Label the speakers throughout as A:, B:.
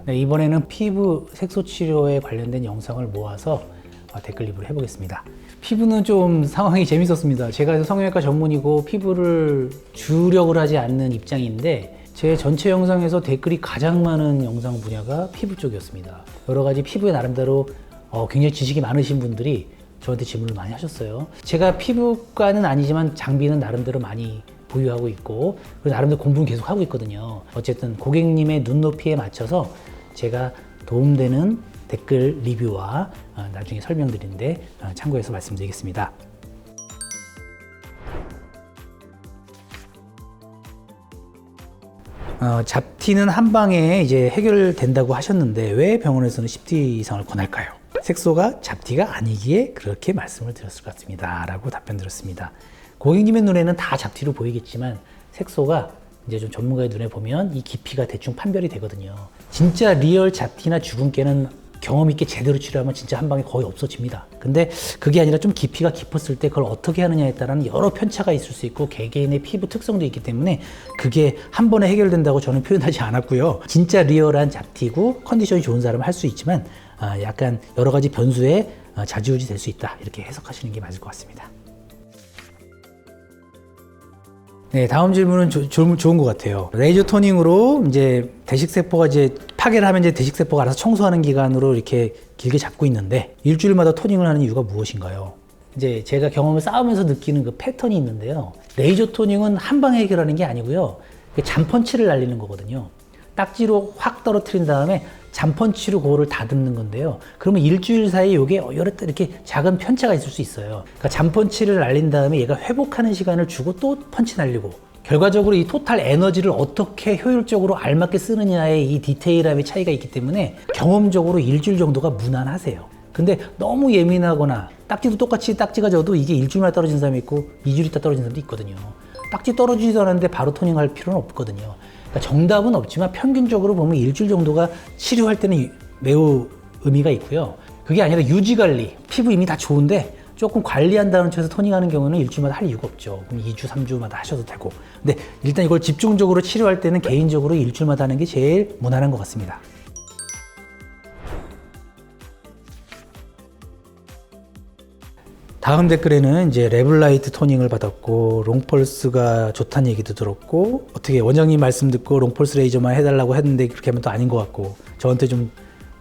A: 네, 이번에는 피부 색소 치료에 관련된 영상을 모아서 댓글 리뷰를 해보겠습니다. 피부는 좀 상황이 재밌었습니다. 제가 성형외과 전문이고 피부를 주력을 하지 않는 입장인데 제 전체 영상에서 댓글이 가장 많은 영상 분야가 피부 쪽이었습니다. 여러 가지 피부에 나름대로 굉장히 지식이 많으신 분들이 저한테 질문을 많이 하셨어요. 제가 피부과는 아니지만 장비는 나름대로 많이 보유하고 있고 그리고 나름대로 공부는 계속 하고 있거든요. 어쨌든 고객님의 눈높이에 맞춰서 제가 도움되는 댓글 리뷰와 나중에 설명드리는데 참고해서 말씀드리겠습니다. 잡티는 한 방에 이제 해결된다고 하셨는데 왜 병원에서는 10티 이상을 권할까요? 색소가 잡티가 아니기에 그렇게 말씀을 드렸을 것 같습니다. 라고 답변 드렸습니다. 고객님의 눈에는 다 잡티로 보이겠지만 색소가 이제 좀 전문가의 눈에 보면 이 깊이가 대충 판별이 되거든요. 진짜 리얼 잡티나 주근깨는 경험 있게 제대로 치료하면 진짜 한 방에 거의 없어집니다. 근데 그게 아니라 좀 깊이가 깊었을 때 그걸 어떻게 하느냐에 따른 여러 편차가 있을 수 있고 개개인의 피부 특성도 있기 때문에 그게 한 번에 해결된다고 저는 표현하지 않았고요. 진짜 리얼한 잡티고 컨디션이 좋은 사람은 할 수 있지만 약간 여러 가지 변수에 좌지우지 될 수 있다. 이렇게 해석하시는 게 맞을 것 같습니다. 네, 다음 질문은 좋은 것 같아요. 레이저 토닝으로 이제 대식세포가 이제 파괴를 하면 이제 대식세포가 알아서 청소하는 기간으로 이렇게 길게 잡고 있는데 일주일마다 토닝을 하는 이유가 무엇인가요? 이제 제가 경험을 쌓으면서 느끼는 그 패턴이 있는데요. 레이저 토닝은 한 방에 해결하는 게 아니고요. 잔펀치를 날리는 거거든요. 딱지로 확 떨어뜨린 다음에 잔펀치로 그거를 다듬는 건데요. 그러면 일주일 사이에 이게 이렇게 작은 편차가 있을 수 있어요. 그러니까 잔펀치를 날린 다음에 얘가 회복하는 시간을 주고 또 펀치 날리고 결과적으로 이 토탈 에너지를 어떻게 효율적으로 알맞게 쓰느냐의 이 디테일함의 차이가 있기 때문에 경험적으로 일주일 정도가 무난하세요. 근데 너무 예민하거나 딱지도 똑같이 딱지가 져도 이게 일주일만 떨어진 사람이 있고 2주일 있다 떨어진 사람도 있거든요. 딱지 떨어지지도 않았는데 바로 토닝할 필요는 없거든요. 그러니까 정답은 없지만 평균적으로 보면 일주일 정도가 치료할 때는 매우 의미가 있고요. 그게 아니라 유지관리, 피부 이미 다 좋은데 조금 관리한다는 쪽에서 토닝하는 경우는 일주일마다 할 이유가 없죠. 그럼 2주, 3주마다 하셔도 되고. 근데 일단 이걸 집중적으로 치료할 때는 개인적으로 일주일마다 하는 게 제일 무난한 것 같습니다. 다음 댓글에는 이제 레블라이트 토닝을 받았고 롱펄스가 좋다는 얘기도 들었고 어떻게 원장님 말씀 듣고 롱펄스 레이저만 해달라고 했는데 그렇게 하면 또 아닌 것 같고 저한테 좀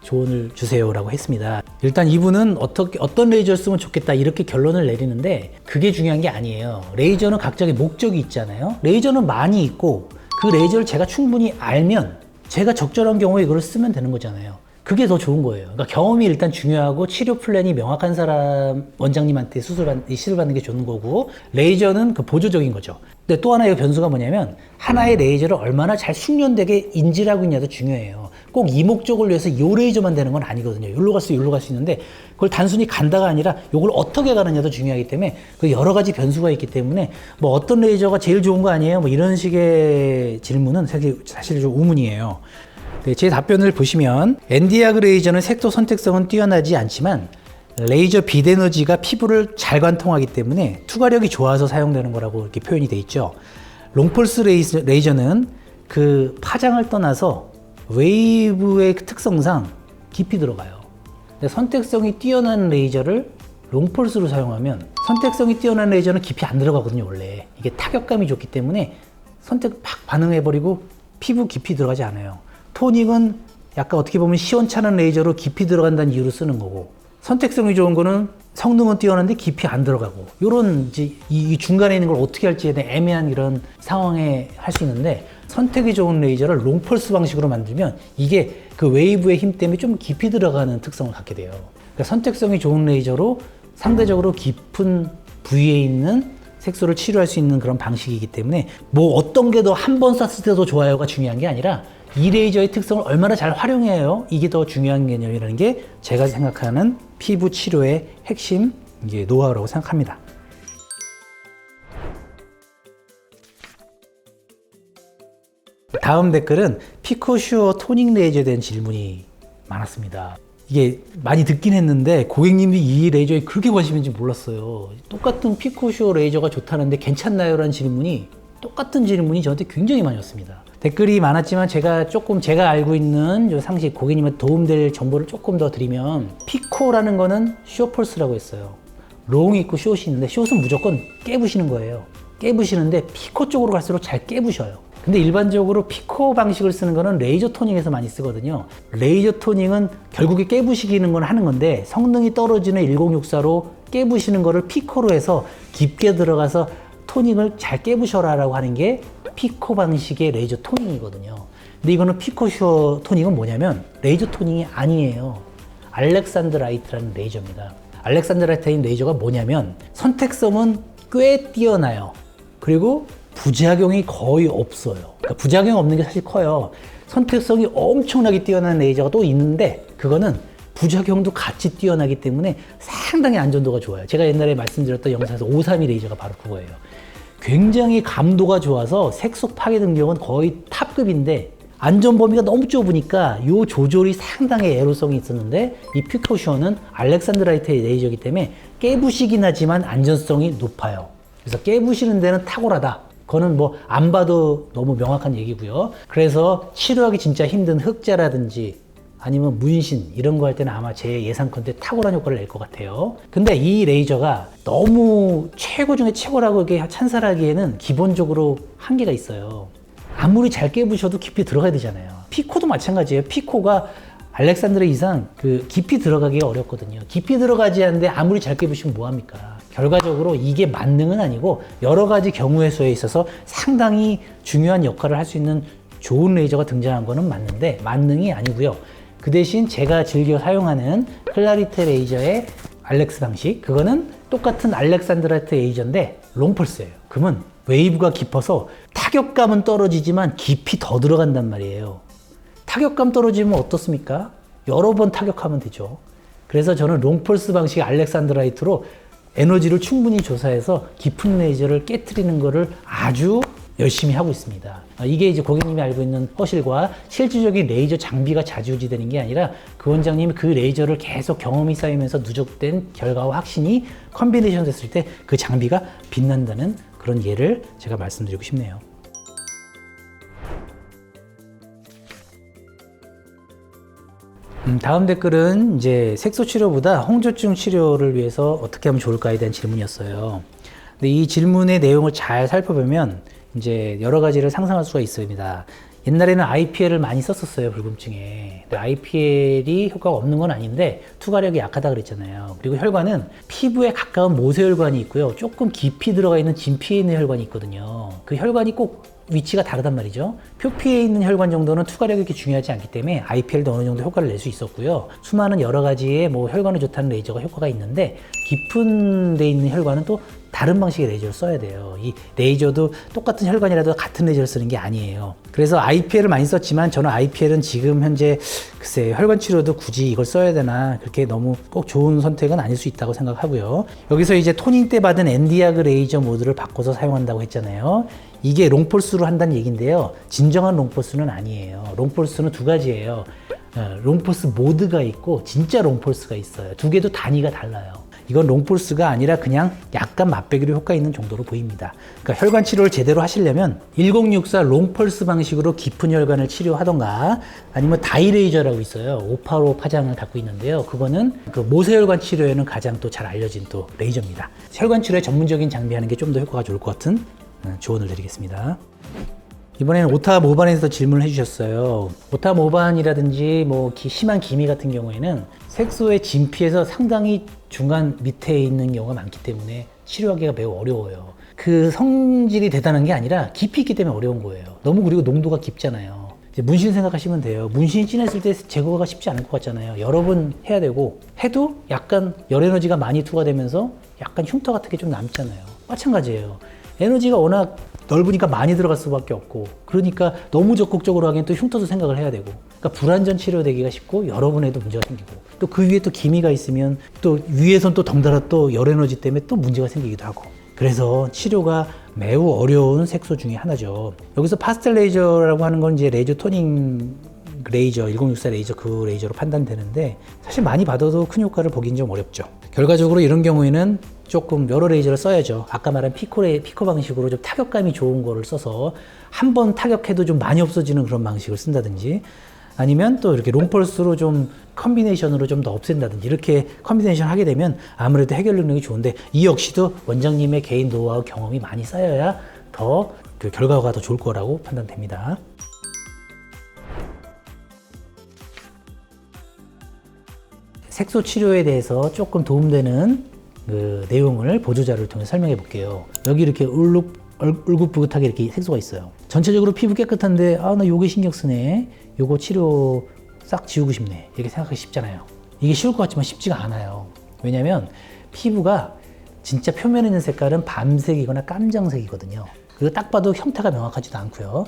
A: 조언을 주세요라고 했습니다. 일단 이분은 어떤 레이저를 쓰면 좋겠다 이렇게 결론을 내리는데 그게 중요한 게 아니에요. 레이저는 각자의 목적이 있잖아요. 레이저는 많이 있고 그 레이저를 제가 충분히 알면 제가 적절한 경우에 이걸 쓰면 되는 거잖아요. 그게 더 좋은 거예요. 그러니까 경험이 일단 중요하고 치료 플랜이 명확한 사람 원장님한테 시술 받는 게 좋은 거고 레이저는 그 보조적인 거죠. 근데 또 하나의 변수가 뭐냐면 하나의 레이저를 얼마나 잘 숙련되게 인지하고 있냐도 중요해요. 꼭 이 목적을 위해서 이 레이저만 되는 건 아니거든요. 여기로 갈 수 있는데 그걸 단순히 간다가 아니라 이걸 어떻게 가느냐도 중요하기 때문에 그 여러 가지 변수가 있기 때문에 뭐 어떤 레이저가 제일 좋은 거 아니에요? 뭐 이런 식의 질문은 사실 좀 우문이에요. 네, 제 답변을 보시면 엔디아그 레이저는 색소 선택성은 뛰어나지 않지만 레이저 빛 에너지가 피부를 잘 관통하기 때문에 투과력이 좋아서 사용되는 거라고 이렇게 표현이 돼 있죠. 롱펄스 레이저는 그 파장을 떠나서 웨이브의 특성상 깊이 들어가요. 근데 선택성이 뛰어난 레이저를 롱펄스로 사용하면 선택성이 뛰어난 레이저는 깊이 안 들어가거든요. 원래 이게 타격감이 좋기 때문에 선택 팍 반응해버리고 피부 깊이 들어가지 않아요. 토닉은 약간 어떻게 보면 시원찮은 레이저로 깊이 들어간다는 이유로 쓰는 거고 선택성이 좋은 거는 성능은 뛰어난데 깊이 안 들어가고 요런 이제 이 중간에 있는 걸 어떻게 할지에 대한 애매한 이런 상황에 할 수 있는데 선택이 좋은 레이저를 롱펄스 방식으로 만들면 이게 그 웨이브의 힘 때문에 좀 깊이 들어가는 특성을 갖게 돼요. 그러니까 선택성이 좋은 레이저로 상대적으로 깊은 부위에 있는 색소를 치료할 수 있는 그런 방식이기 때문에 뭐 어떤 게 더 한 번 쐈을 때 더 좋아요가 중요한 게 아니라 이 레이저의 특성을 얼마나 잘 활용해요. 이게 더 중요한 개념이라는 게 제가 생각하는 피부 치료의 핵심 이게 노하우라고 생각합니다. 다음 댓글은 피코슈어 토닝 레이저에 대한 질문이 많았습니다. 이게 많이 듣긴 했는데 고객님이 이 레이저에 그렇게 관심이 있는지 몰랐어요. 똑같은 피코슈어 레이저가 좋다는데 괜찮나요? 라는 질문이 똑같은 질문이 저한테 굉장히 많이 왔습니다. 댓글이 많았지만 제가 알고 있는 요 상식, 고객님한테 도움될 정보를 조금 더 드리면, 피코라는 거는 숏폴스라고 했어요. 롱이 있고 숏이 있는데 숏은 무조건 깨부시는 거예요. 깨부시는데 피코 쪽으로 갈수록 잘 깨부셔요. 근데 일반적으로 피코 방식을 쓰는 거는 레이저 토닝에서 많이 쓰거든요. 레이저 토닝은 결국에 깨부시기는 건 하는 건데, 성능이 떨어지는 1064로 깨부시는 거를 피코로 해서 깊게 들어가서 토닝을 잘 깨부셔라 라고 하는 게 피코 방식의 레이저 토닝이거든요. 근데 이거는 피코 토닝은 뭐냐면 레이저 토닝이 아니에요. 알렉산드라이트라는 레이저입니다. 알렉산드라이트인 레이저가 뭐냐면 선택성은 꽤 뛰어나요. 그리고 부작용이 거의 없어요. 그러니까 부작용 없는 게 사실 커요. 선택성이 엄청나게 뛰어난 레이저가 또 있는데, 그거는 부작용도 같이 뛰어나기 때문에 상당히 안전도가 좋아요. 제가 옛날에 말씀드렸던 영상에서 532 레이저가 바로 그거예요. 굉장히 감도가 좋아서 색소 파괴 능력은 거의 탑급인데, 안전 범위가 너무 좁으니까 이 조절이 상당히 애로성이 있었는데, 이 피코쇼는 알렉산드라이트의 레이저이기 때문에 깨부시긴 하지만 안전성이 높아요. 그래서 깨부시는 데는 탁월하다. 그거는 뭐 안 봐도 너무 명확한 얘기고요. 그래서 치료하기 진짜 힘든 흑자라든지 아니면 문신 이런 거 할 때는 아마 제 예상컨대 탁월한 효과를 낼 것 같아요. 근데 이 레이저가 너무 최고 중에 최고라고 이렇게 찬사하기에는 기본적으로 한계가 있어요. 아무리 잘 깨부셔도 깊이 들어가야 되잖아요. 피코도 마찬가지예요. 피코가 알렉산드라 이상 깊이 들어가기가 어렵거든요. 깊이 들어가지 않는데 아무리 잘 깨부시면 뭐합니까? 결과적으로 이게 만능은 아니고 여러 가지 경우의 수에 있어서 상당히 중요한 역할을 할 수 있는 좋은 레이저가 등장한 거는 맞는데 만능이 아니고요. 그 대신 제가 즐겨 사용하는 클라리테 레이저의 알렉스 방식, 그거는 똑같은 알렉산드라이트 레이저인데 롱펄스예요. 그러면 웨이브가 깊어서 타격감은 떨어지지만 깊이 더 들어간단 말이에요. 타격감 떨어지면 어떻습니까? 여러 번 타격하면 되죠. 그래서 저는 롱펄스 방식 알렉산드라이트로 에너지를 충분히 조사해서 깊은 레이저를 깨트리는 거를 아주 열심히 하고 있습니다. 이게 이제 고객님이 알고 있는 허실과 실질적인 레이저 장비가 좌지우지되는 게 아니라 그 원장님이 그 레이저를 계속 경험이 쌓이면서 누적된 결과와 확신이 컨비네이션 됐을 때 그 장비가 빛난다는 그런 예를 제가 말씀드리고 싶네요. 다음 댓글은 이제 색소 치료보다 홍조증 치료를 위해서 어떻게 하면 좋을까에 대한 질문이었어요. 근데 이 질문의 내용을 잘 살펴보면 이제 여러 가지를 상상할 수가 있습니다. 옛날에는 IPL을 많이 썼었어요, 불금증에. 근데 IPL이 효과가 없는 건 아닌데 투과력이 약하다 그랬잖아요. 그리고 혈관은 피부에 가까운 모세혈관이 있고요. 조금 깊이 들어가 있는 진피에 있는 혈관이 있거든요. 그 혈관이 꼭 위치가 다르단 말이죠. 표피에 있는 혈관 정도는 투과력이 그렇게 중요하지 않기 때문에 IPL도 어느 정도 효과를 낼 수 있었고요. 수많은 여러 가지의 혈관에 좋다는 레이저가 효과가 있는데, 깊은 데 있는 혈관은 또 다른 방식의 레이저를 써야 돼요. 이 레이저도 똑같은 혈관이라도 같은 레이저를 쓰는 게 아니에요. 그래서 IPL을 많이 썼지만 저는 IPL은 지금 현재 글쎄 혈관 치료도 굳이 이걸 써야 되나, 그렇게 너무 꼭 좋은 선택은 아닐 수 있다고 생각하고요. 여기서 이제 토닝 때 받은 엔디아그 레이저 모드를 바꿔서 사용한다고 했잖아요. 이게 롱폴스로 한다는 얘기인데요. 진정한 롱폴스는 아니에요. 롱폴스는 두 가지예요. 롱폴스 모드가 있고 진짜 롱폴스가 있어요. 두 개도 단위가 달라요. 이건 롱폴스가 아니라 그냥 약간 맛배기로 효과 있는 정도로 보입니다. 그러니까 혈관 치료를 제대로 하시려면 1064 롱펄스 방식으로 깊은 혈관을 치료하던가, 아니면 다이레이저라고 있어요. 585 파장을 갖고 있는데요. 그거는 그 모세혈관 치료에는 가장 또 잘 알려진 또 레이저입니다. 혈관 치료에 전문적인 장비하는 게 좀 더 효과가 좋을 것 같은 조언을 드리겠습니다. 이번에는 오타 모반에서 질문을 해주셨어요. 오타 모반이라든지 심한 기미 같은 경우에는 색소의 진피에서 상당히 중간 밑에 있는 경우가 많기 때문에 치료하기가 매우 어려워요. 그 성질이 대단한 게 아니라 깊이 있기 때문에 어려운 거예요. 너무, 그리고 농도가 깊잖아요. 이제 문신 생각하시면 돼요. 문신이 진했을 때 제거가 쉽지 않을 것 같잖아요. 여러 번 해야 되고, 해도 약간 열 에너지가 많이 투과되면서 약간 흉터 같은 게 좀 남잖아요. 마찬가지예요. 에너지가 워낙 넓으니까 많이 들어갈 수밖에 없고, 그러니까 너무 적극적으로 하기엔 또 흉터도 생각을 해야 되고, 그러니까 불안전 치료되기가 쉽고 여러 번 해도 문제가 생기고, 또 그 위에 또 기미가 있으면 또 위에선 또 덩달아 또 열 에너지 때문에 또 문제가 생기기도 하고, 그래서 치료가 매우 어려운 색소 중에 하나죠. 여기서 파스텔 레이저라고 하는 건 이제 레이저 토닝 레이저, 1064 레이저, 그 레이저로 판단되는데, 사실 많이 받아도 큰 효과를 보기는 좀 어렵죠. 결과적으로 이런 경우에는 조금 여러 레이저를 써야죠. 아까 말한 피코 방식으로 좀 타격감이 좋은 거를 써서 한 번 타격해도 좀 많이 없어지는 그런 방식을 쓴다든지, 아니면 또 이렇게 롱펄스로 좀 컨비네이션으로 좀 더 없앤다든지, 이렇게 컨비네이션 하게 되면 아무래도 해결 능력이 좋은데, 이 역시도 원장님의 개인 노하우 경험이 많이 쌓여야 더 그 결과가 더 좋을 거라고 판단됩니다. 색소 치료에 대해서 조금 도움되는 그 내용을 보조자료를 통해 설명해 볼게요. 여기 이렇게 울긋불긋하게 이렇게 색소가 있어요. 전체적으로 피부 깨끗한데, 아, 나 요게 신경 쓰네, 요거 치료 싹 지우고 싶네, 이렇게 생각하기 쉽잖아요. 이게 쉬울 것 같지만 쉽지가 않아요. 왜냐면 피부가 진짜 표면에 있는 색깔은 밤색이거나 깜장색이거든요. 그리고 딱 봐도 형태가 명확하지도 않고요.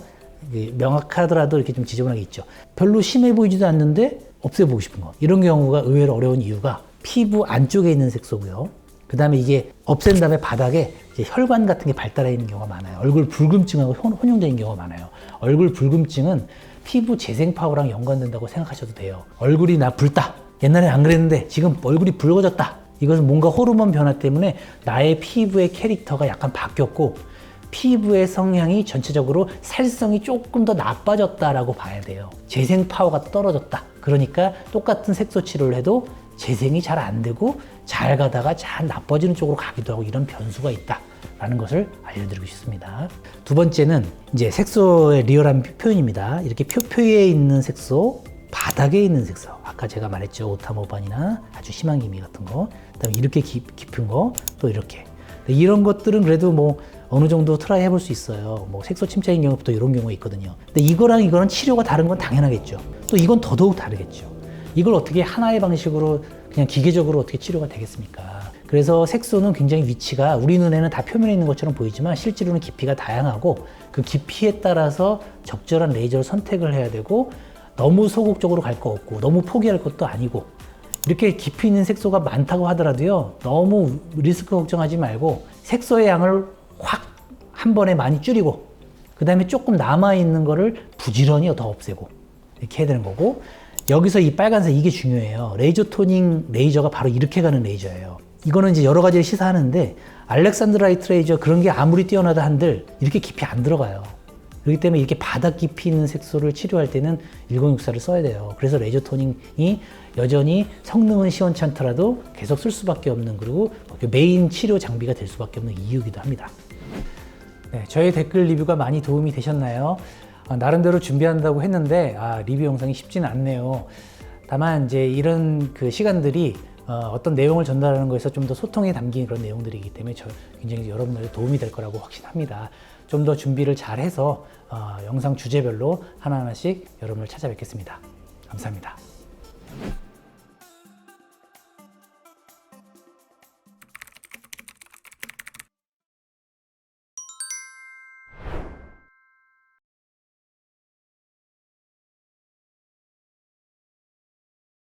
A: 명확하더라도 이렇게 좀 지저분하게 있죠. 별로 심해 보이지도 않는데 없애보고 싶은 거, 이런 경우가 의외로 어려운 이유가 피부 안쪽에 있는 색소고요. 그 다음에 이게 없앤 다음에 바닥에 이제 혈관 같은 게 발달해 있는 경우가 많아요. 얼굴 붉음증하고 혼용되는 경우가 많아요. 얼굴 붉음증은 피부 재생 파워랑 연관된다고 생각하셔도 돼요. 얼굴이 나 붉다, 옛날에 안 그랬는데 지금 얼굴이 붉어졌다, 이것은 뭔가 호르몬 변화 때문에 나의 피부의 캐릭터가 약간 바뀌었고, 피부의 성향이 전체적으로 살성이 조금 더 나빠졌다라고 봐야 돼요. 재생 파워가 떨어졌다. 그러니까 똑같은 색소 치료를 해도 재생이 잘 안 되고 잘 가다가 잘 나빠지는 쪽으로 가기도 하고, 이런 변수가 있다라는 것을 알려드리고 싶습니다. 두 번째는 이제 색소의 리얼한 표현입니다. 이렇게 표피에 있는 색소, 바닥에 있는 색소, 아까 제가 말했죠. 오타모반이나 아주 심한 기미 같은 거, 그다음에 이렇게 깊은 거, 또 이렇게, 이런 것들은 그래도 뭐 어느 정도 트라이 해볼 수 있어요. 뭐 색소 침착인 경우부터 이런 경우가 있거든요. 근데 이거랑 이거는 치료가 다른 건 당연하겠죠. 또 이건 더더욱 다르겠죠. 이걸 어떻게 하나의 방식으로 그냥 기계적으로 어떻게 치료가 되겠습니까? 그래서 색소는 굉장히 위치가 우리 눈에는 다 표면에 있는 것처럼 보이지만 실제로는 깊이가 다양하고, 그 깊이에 따라서 적절한 레이저를 선택을 해야 되고, 너무 소극적으로 갈 거 없고 너무 포기할 것도 아니고, 이렇게 깊이 있는 색소가 많다고 하더라도요, 너무 리스크 걱정하지 말고 색소의 양을 확 한 번에 많이 줄이고, 그 다음에 조금 남아있는 거를 부지런히 더 없애고, 이렇게 해야 되는 거고, 여기서 이 빨간색, 이게 중요해요. 레이저 토닝 레이저가 바로 이렇게 가는 레이저예요. 이거는 이제 여러 가지를 시사하는데, 알렉산드라이트 레이저 그런 게 아무리 뛰어나다 한들 이렇게 깊이 안 들어가요. 그렇기 때문에 이렇게 바닥 깊이 있는 색소를 치료할 때는 1064를 써야 돼요. 그래서 레이저 토닝이 여전히 성능은 시원찮더라도 계속 쓸 수밖에 없는, 그리고 메인 치료 장비가 될 수밖에 없는 이유이기도 합니다. 네, 저의 댓글 리뷰가 많이 도움이 되셨나요? 나름대로 준비한다고 했는데 리뷰 영상이 쉽지는 않네요. 다만 이제 이런 그 시간들이 어떤 내용을 전달하는 거에서 좀 더 소통이 담긴 그런 내용들이기 때문에 굉장히 여러분들에게 도움이 될 거라고 확신합니다. 좀 더 준비를 잘 해서 영상 주제별로 하나하나씩 여러분을 찾아뵙겠습니다. 감사합니다.